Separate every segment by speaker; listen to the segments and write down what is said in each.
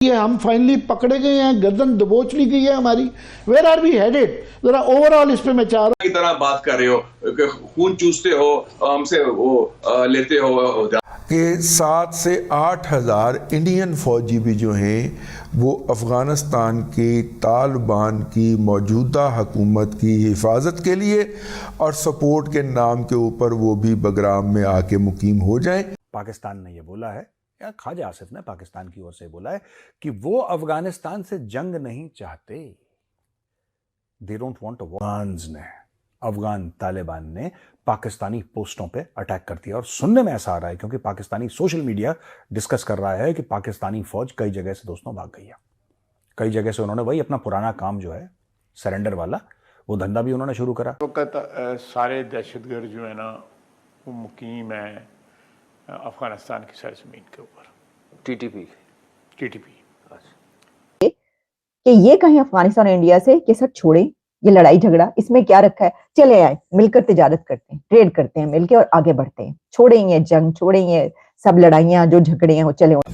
Speaker 1: ये हम फाइनली पकड़े गए हैं, गर्दन दबोच ली गई है हमारी। वेयर आर वी हेडेड, जरा ओवरऑल इस पे मैं चाह रहा
Speaker 2: की तरह बात कर रहे हो, खून चूसते हो, हमसे वो लेते हो
Speaker 3: कि 7 से 8 हज़ार इंडियन फौजी भी जो हैं वो अफ़गानिस्तान की तालिबान की मौजूदा हुकूमत की हिफाजत के लिए और सपोर्ट के नाम के ऊपर वो भी बगराम में आके मुकीम हो जाएं।
Speaker 4: पाकिस्तान ने ये बोला है, या ख्वाजा आसिफ ने पाकिस्तान की ओर से बोला है कि वो अफगानिस्तान से जंग नहीं चाहते। दे डोंट वांट ने अफगान तालिबान ने पाकिस्तानी पोस्टों पे अटैक कर दिया। और सुनने में ऐसा आ रहा है, क्योंकि पाकिस्तानी सोशल मीडिया डिस्कस कर रहा है कि पाकिस्तानी फौज कई जगह से दोस्तों भाग गई है। कई जगह से उन्होंने वही अपना पुराना काम जो है सरेंडर वाला, वो धंधा भी उन्होंने शुरू करा।
Speaker 5: सारे दहशतगर्द जो है ना वो मुकीम है अफगानिस्तान की सरजमीन के ऊपर।
Speaker 6: टीटीपी
Speaker 7: कि ये कहीं अफगानिस्तान और इंडिया से कि सर छोड़े ये लड़ाई झगड़ा, इसमें क्या रखा है, चले आए मिलकर तिजारत करते हैं, ट्रेड करते हैं मिलकर और आगे बढ़ते हैं, छोड़ेंगे जंग, छोड़ेंगे सब लड़ाइयां जो झगड़े हैं वो चले।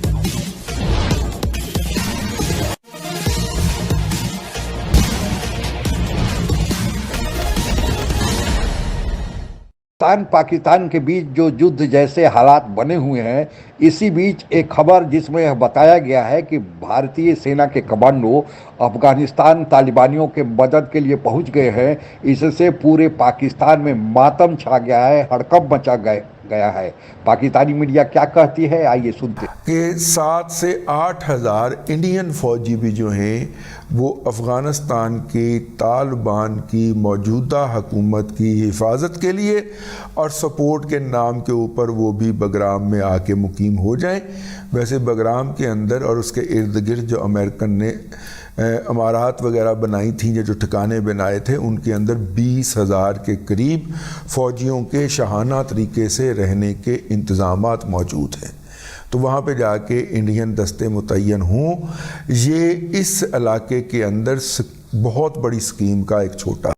Speaker 8: पाकिस्तान के बीच जो युद्ध जैसे हालात बने हुए हैं, इसी बीच एक खबर जिसमें यह बताया गया है कि भारतीय सेना के कमांडो अफगानिस्तान तालिबानियों के मदद के लिए पहुंच गए हैं। इससे पूरे पाकिस्तान में मातम छा गया है, हड़कंप मचा गया है। पाकिस्तानी मीडिया क्या कहती है, आइए सुनते हैं।
Speaker 3: कि 7 से 8 हज़ार इंडियन फौजी भी जो हैं वो अफ़गानिस्तान की तालिबान की मौजूदा हुकूमत की हिफाजत के लिए और सपोर्ट के नाम के ऊपर वो भी बगराम में आके मुकीम हो जाएं। वैसे बगराम के अंदर और उसके इर्द गिर्द जो अमेरिकन ने अमारात वगैरह बनाई थी, जो ठिकाने बनाए थे, उनके अंदर 20,000 के करीब फ़ौजियों के शाहाना तरीके से रहने के इंतज़ामात मौजूद हैं। तो वहाँ पे जाके इंडियन दस्ते मुतय्यन हों, ये इस इलाके के अंदर बहुत बड़ी स्कीम का एक छोटा।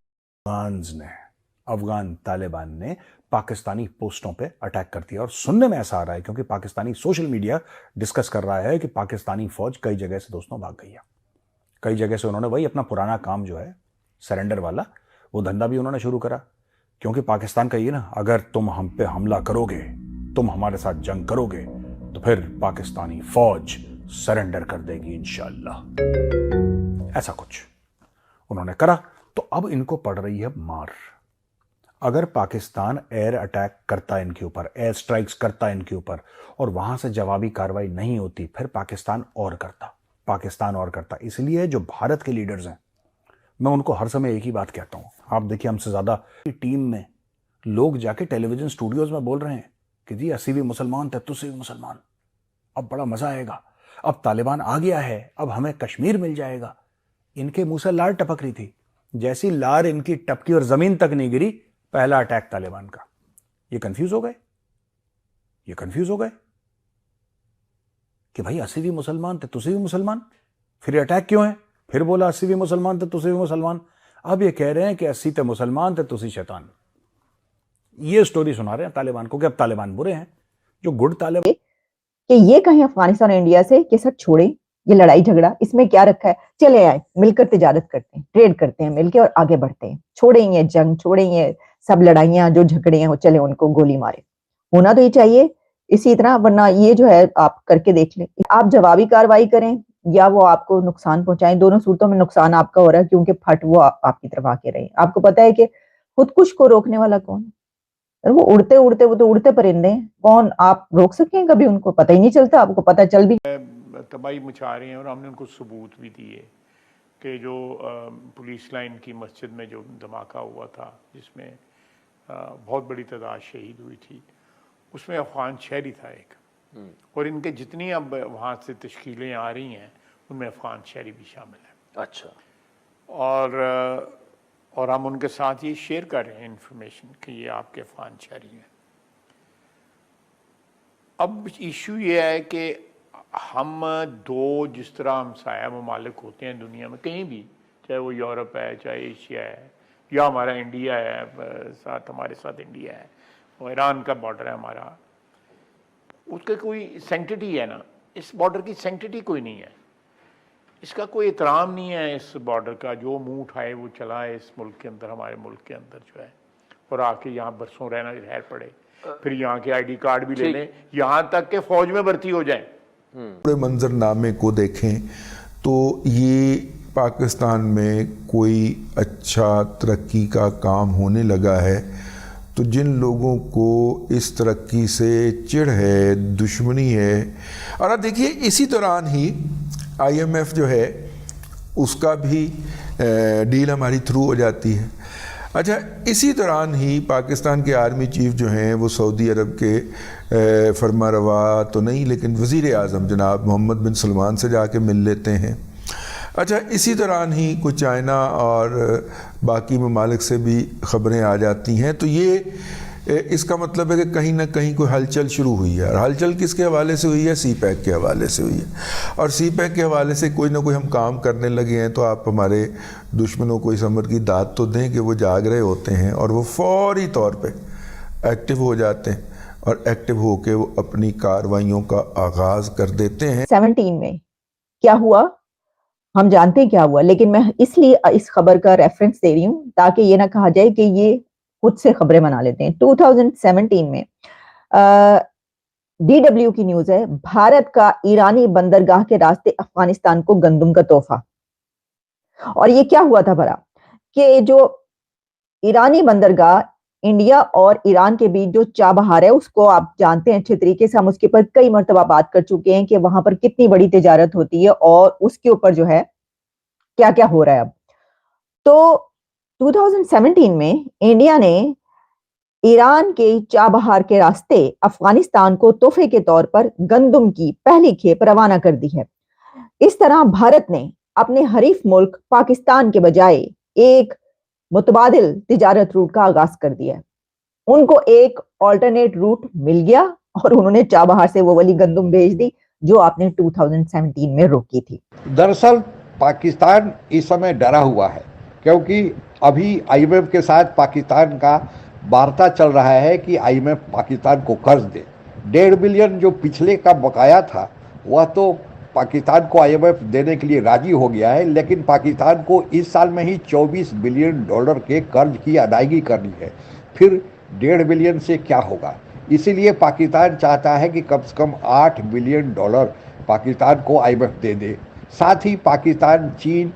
Speaker 4: अफगान तालिबान ने पाकिस्तानी पोस्टों पे अटैक कर दिया। और सुनने में ऐसा आ रहा है, क्योंकि पाकिस्तानी सोशल मीडिया डिस्कस कर रहा है कि पाकिस्तानी फौज कई जगह से दोस्तों भाग गई है। कई जगह से उन्होंने वही अपना पुराना काम जो है सरेंडर वाला, वो धंधा भी उन्होंने शुरू करा। क्योंकि पाकिस्तान का ये ना, अगर तुम हम पे हमला करोगे, तुम हमारे साथ जंग करोगे, तो फिर पाकिस्तानी फौज सरेंडर कर देगी इंशाअल्लाह। ऐसा कुछ उन्होंने करा। तो अब इनको पड़ रही है मार। अगर पाकिस्तान एयर अटैक करता इनके ऊपर, एयर स्ट्राइक्स करता इनके ऊपर, और वहां से जवाबी कार्रवाई नहीं होती, फिर पाकिस्तान और करता। इसलिए जो भारत के लीडर्स हैं, मैं उनको हर समय एक ही बात कहता हूं। आप देखिए, हमसे ज्यादा टीम में लोग जाके टेलीविजन स्टूडियोज में बोल रहे हैं कि जी 80 भी मुसलमान थे, तुझसे भी मुसलमान, अब बड़ा मजा आएगा, अब तालिबान आ गया है, अब हमें कश्मीर मिल जाएगा। इनके मुंह से लार टपक रही थी। जैसी लार इनकी टपकी और जमीन तक नहीं गिरी, पहला अटैक तालिबान का। ये कंफ्यूज हो गए कि भाई 80 भी मुसलमान थे, तुझसे भी मुसलमान, फिर अटैक क्यों है? फिर बोला 80 भी मुसलमान थे, तुझसे भी मुसलमान। अब ये कह रहे हैं कि 80 थे मुसलमान थे, तुझसे शैतान। ये स्टोरी सुना रहे हैं तालिबान को कि अब तालिबान बुरे हैं। जो गुड तालिबान
Speaker 7: कि ये कहीं अफगानिस्तान और इंडिया से कि सर छोड़े ये लड़ाई झगड़ा, इसमें क्या रखा है, चले आए मिलकर तिजारत करते हैं, ट्रेड करते हैं मिलकर और आगे बढ़ते हैं, छोड़ेंगे जंग, छोड़ेंगे सब लड़ाइयां जो झगड़े हैं वो चले, उनको गोली मारे। होना तो ये चाहिए इसी तरह, वरना ये जो है आप करके देख लें, आप जवाबी कार्रवाई करें या वो आपको नुकसान पहुंचाएं, दोनों सूरतों में नुकसान आपका हो रहा है, क्योंकि फट वो आपकी तरफ आके रहे। आपको पता है कि खुदकुश को रोकने वाला कौन है? वो उड़ते उड़ते, वो तो उड़ते परिंदे हैं, कौन आप रोक सकें कभी? उनको पता ही नहीं चलता। आपको पता चल भी
Speaker 5: तबाही मचा रही हैं। और हमने उनको सबूत भी दिए कि जो पुलिस लाइन की मस्जिद में जो धमाका हुआ था, जिसमें बहुत बड़ी तादाद शहीद हुई थी, उसमें अफगान शहरी था एक। और इनके जितनी अब वहाँ से तश्कीलें आ रही हैं, उनमें अफगान शहरी भी शामिल है।
Speaker 6: अच्छा।
Speaker 5: और हम उनके साथ ये शेयर कर रहे हैं इन्फॉर्मेशन कि ये आपके अफगान शहरी हैं। अब इशू ये है कि हम दो, जिस तरह हमसाया ममालिक होते हैं दुनिया में कहीं भी, चाहे वो यूरोप है, चाहे एशिया है, या हमारा इंडिया है, साथ हमारे साथ इंडिया है, वो ईरान का बॉर्डर है हमारा, उसका कोई सेंटिटी है ना, इस बॉर्डर की सेंटिटी कोई नहीं है। इसका कोई एहतराम नहीं है इस बॉर्डर का। जो मुंह उठाए वो चला है इस मुल्क के अंदर, हमारे मुल्क के अंदर जो है, और आके यहाँ बरसों रहना रहर पड़े, फिर यहाँ के आईडी कार्ड भी ले लें, यहाँ तक के फौज में भर्ती हो जाए।
Speaker 3: पूरे मंजरनामे को देखें तो ये पाकिस्तान में कोई अच्छा तरक्की का काम होने लगा है तो जिन लोगों को इस तरक्की से चिढ़ है, दुश्मनी है, और आप देखिए इसी दौरान ही IMF जो है उसका भी डील हमारी थ्रू हो जाती है। अच्छा, इसी दौरान ही पाकिस्तान के आर्मी चीफ जो हैं वो सऊदी अरब के फरमारवा तो नहीं लेकिन वज़ीर आज़म जनाब मोहम्मद बिन सलमान से जाके मिल लेते हैं। अच्छा, इसी दौरान ही कुछ चाइना और बाकी ममालिक से भी ख़बरें आ जाती हैं, तो ये इसका मतलब है कि कहीं ना कहीं कोई हलचल शुरू हुई है। और हलचल किसके हवाले से हुई है? CPEC के हवाले से हुई है। और CPEC के हवाले से कोई ना कोई हम काम करने लगे हैं तो आप हमारे दुश्मनों को इस अमर की दाद तो दें कि वो जाग रहे होते हैं और वो फौरी तौर पे एक्टिव हो जाते हैं और एक्टिव होके वो अपनी कार्रवाइयों का आगाज़ कर देते हैं।
Speaker 7: 17 में क्या हुआ हम जानते हैं क्या हुआ, लेकिन मैं इसलिए इस खबर का रेफरेंस दे रही हूँ ताकि ये ना कहा जाए कि ये खुद से खबरें बना लेते हैं। 2017 में DW की न्यूज है, भारत का ईरानी बंदरगाह के रास्ते अफगानिस्तान को गंदम का तोहफा। और ये क्या हुआ था भला कि जो ईरानी बंदरगाह इंडिया और ईरान के बीच जो चाबहार है उसको आप जानते हैं अच्छे तरीके से, हम उसके ऊपर कई मर्तबा बात कर चुके हैं कि वहां पर कितनी बड़ी तिजारत होती है और उसके ऊपर जो है क्या क्या हो रहा है अब। तो 2017 में इंडिया ने ईरान के चाबहार के रास्ते अफगानिस्तान को तोहफे के तौर पर गंदम की पहली खेप रवाना कर दी है। इस तरह भारत ने अपने हरीफ मुल्क पाकिस्तान के बजाय एक मुतबादिल तिजारत रूट का आगाज कर दिया है। उनको एक ऑल्टरनेट रूट मिल गया और उन्होंने चाबहार से वो वाली गंदम भेज दी जो आपने 2017 में रोकी थी।
Speaker 8: दरअसल पाकिस्तान इस समय डरा हुआ है क्योंकि अभी IMF के साथ पाकिस्तान का वार्ता चल रहा है कि IMF पाकिस्तान को कर्ज दे। 1.5 बिलियन जो पिछले का बकाया था वह तो पाकिस्तान को IMF देने के लिए राजी हो गया है, लेकिन पाकिस्तान को इस साल में ही $24 बिलियन के कर्ज की अदायगी करनी है। फिर 1.5 बिलियन से क्या होगा? इसीलिए पाकिस्तान चाहता है कि कम से कम $8 बिलियन पाकिस्तान को IMF दे दे। साथ ही पाकिस्तान चीन,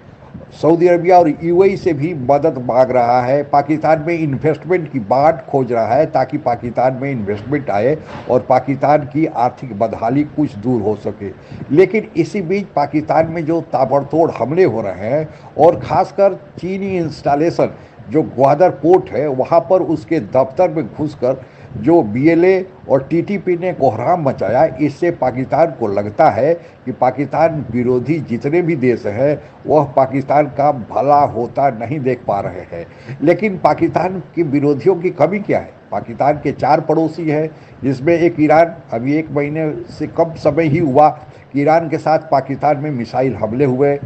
Speaker 8: सऊदी अरबिया और UAE से भी मदद मांग रहा है। पाकिस्तान में इन्वेस्टमेंट की बाट खोज रहा है ताकि पाकिस्तान में इन्वेस्टमेंट आए और पाकिस्तान की आर्थिक बदहाली कुछ दूर हो सके। लेकिन इसी बीच पाकिस्तान में जो ताबड़तोड़ हमले हो रहे हैं और ख़ासकर चीनी इंस्टॉलेशन जो ग्वादर पोर्ट है वहाँ पर उसके दफ्तर में घुसकर जो BLA और TTP ने कोहराम मचाया, इससे पाकिस्तान को लगता है कि पाकिस्तान विरोधी जितने भी देश हैं वह पाकिस्तान का भला होता नहीं देख पा रहे हैं। लेकिन पाकिस्तान के विरोधियों की कमी क्या है? पाकिस्तान के 4 पड़ोसी हैं जिसमें एक ईरान। अभी 1 महीने से कम समय ही हुआ कि ईरान के साथ पाकिस्तान में मिसाइल हमले हुए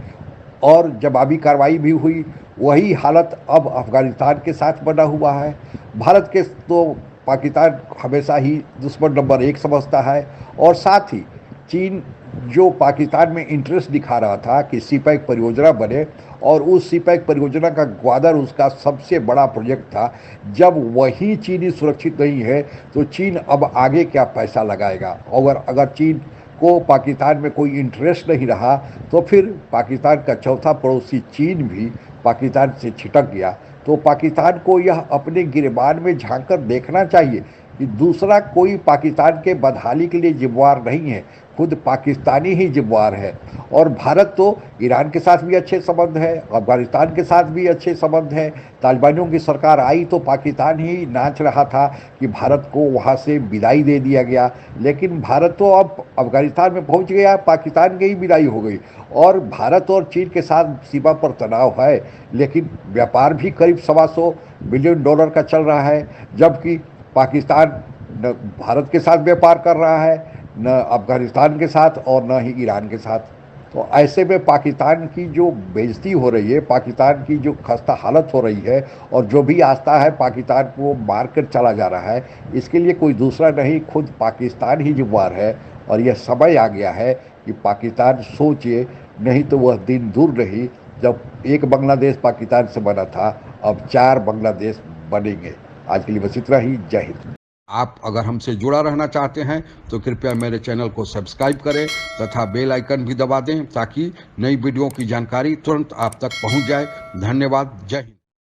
Speaker 8: और जवाबी कार्रवाई भी हुई। वही हालत अब अफगानिस्तान के साथ बना हुआ है। भारत के तो पाकिस्तान हमेशा ही दुश्मन नंबर 1 समझता है और साथ ही चीन जो पाकिस्तान में इंटरेस्ट दिखा रहा था कि CPEC परियोजना बने और उस CPEC परियोजना का ग्वादर उसका सबसे बड़ा प्रोजेक्ट था। जब वही चीनी सुरक्षित नहीं है तो चीन अब आगे क्या पैसा लगाएगा? और अगर चीन को पाकिस्तान में कोई इंटरेस्ट नहीं रहा तो फिर पाकिस्तान का चौथा पड़ोसी चीन भी पाकिस्तान से छिटक गया। तो पाकिस्तान को यह अपने गिरबान में झांक कर देखना चाहिए कि दूसरा कोई पाकिस्तान के बदहाली के लिए जिम्मेवार नहीं है, खुद पाकिस्तानी ही जिम्मेवार है। और भारत तो ईरान के साथ भी अच्छे संबंध है, अफगानिस्तान के साथ भी अच्छे संबंध है। तालिबानियों की सरकार आई तो पाकिस्तान ही नाच रहा था कि भारत को वहाँ से विदाई दे दिया गया, लेकिन भारत तो अब अफगानिस्तान में पहुँच गया, पाकिस्तान की ही विदाई हो गई। और भारत और चीन के साथ सीमा पर तनाव है, लेकिन व्यापार भी करीब $125 बिलियन का चल रहा है, जबकि पाकिस्तान न भारत के साथ व्यापार कर रहा है, न अफगानिस्तान के साथ और न ही ईरान के साथ। तो ऐसे में पाकिस्तान की जो बेइज्जती हो रही है, पाकिस्तान की जो खस्ता हालत हो रही है और जो भी आस्था है पाकिस्तान को मार कर चला जा रहा है, इसके लिए कोई दूसरा नहीं, खुद पाकिस्तान ही जिम्मेवार है। और यह समय आ गया है कि पाकिस्तान सोचे नहीं तो वह दिन दूर नहीं जब एक बांग्लादेश पाकिस्तान से बना था, अब 4 बांग्लादेश बनेंगे। आज के लिए बस इतना ही। जय हिंद।
Speaker 6: आप अगर हमसे जुड़ा रहना चाहते हैं तो कृपया मेरे चैनल को सब्सक्राइब करें तथा बेल आइकन भी दबा दें ताकि नई वीडियो की जानकारी तुरंत आप तक पहुंच जाए। धन्यवाद। जय हिंद।